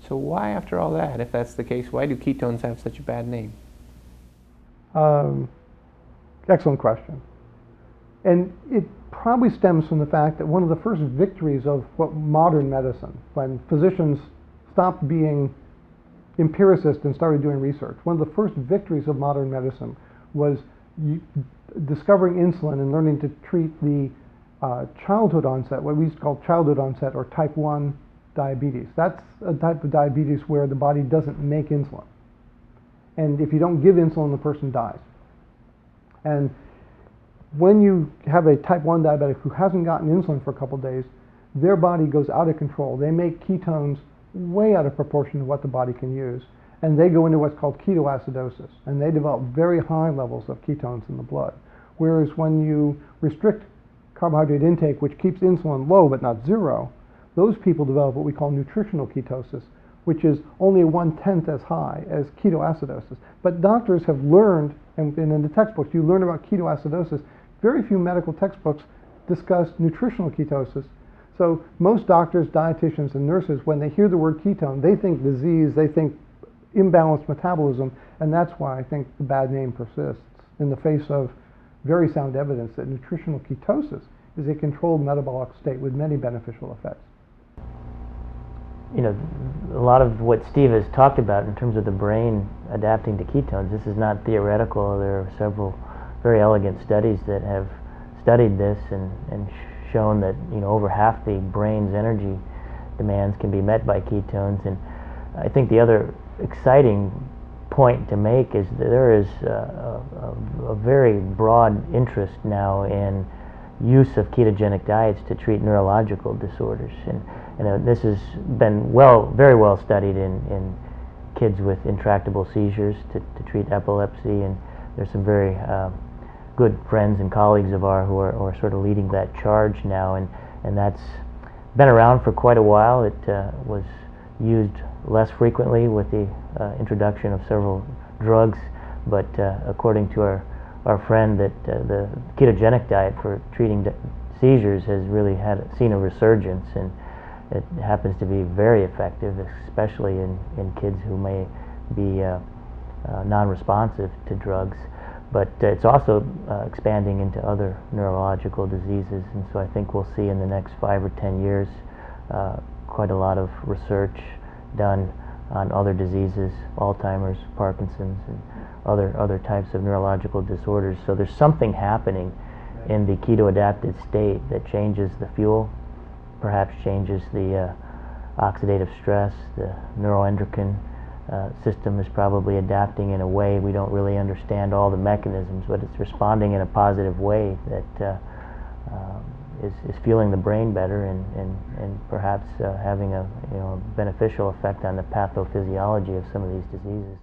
So why, after all that, if that's the case, why do ketones have such a bad name? Excellent question. And it probably stems from the fact that one of the first victories of what modern medicine, when physicians stopped being empiricists and started doing research, one of the first victories of modern medicine was discovering insulin and learning to treat the childhood onset, what we used to call childhood onset or type 1 diabetes. That's a type of diabetes where the body doesn't make insulin. And if you don't give insulin, the person dies. And when you have a type 1 diabetic who hasn't gotten insulin for a couple of days, their body goes out of control. They make ketones way out of proportion to what the body can use. And they go into what's called ketoacidosis. And they develop very high levels of ketones in the blood. Whereas when you restrict carbohydrate intake, which keeps insulin low but not zero, those people develop what we call nutritional ketosis, which is only 1/10 as high as ketoacidosis. But doctors have learned, and in the textbooks you learn about ketoacidosis, very few medical textbooks discuss nutritional ketosis. So most doctors, dietitians, and nurses, when they hear the word ketone, they think disease, they think imbalanced metabolism, and that's why I think the bad name persists in the face of very sound evidence that nutritional ketosis is a controlled metabolic state with many beneficial effects. You know, a lot of what Steve has talked about in terms of the brain adapting to ketones, this is not theoretical. There are several very elegant studies that have studied this and shown that, you know, over half the brain's energy demands can be met by ketones. And I think the other exciting point to make is that there is a very broad interest now in use of ketogenic diets to treat neurological disorders, and this has been very well studied in kids with intractable seizures to treat epilepsy, and there's some very good friends and colleagues of ours who are sort of leading that charge now, and that's been around for quite a while. It was used less frequently with the introduction of several drugs, but according to our friend, that the ketogenic diet for treating seizures has really seen a resurgence, and it happens to be very effective, especially in kids who may be non-responsive to drugs. But it's also expanding into other neurological diseases, and so I think we'll see in the next 5 or 10 years quite a lot of research done on other diseases, Alzheimer's, Parkinson's, and other types of neurological disorders. So there's something happening in the keto-adapted state that changes the fuel, perhaps changes the oxidative stress. The neuroendocrine system is probably adapting in a way we don't really understand all the mechanisms, but it's responding in a positive way that is fueling the brain better and perhaps having a beneficial effect on the pathophysiology of some of these diseases.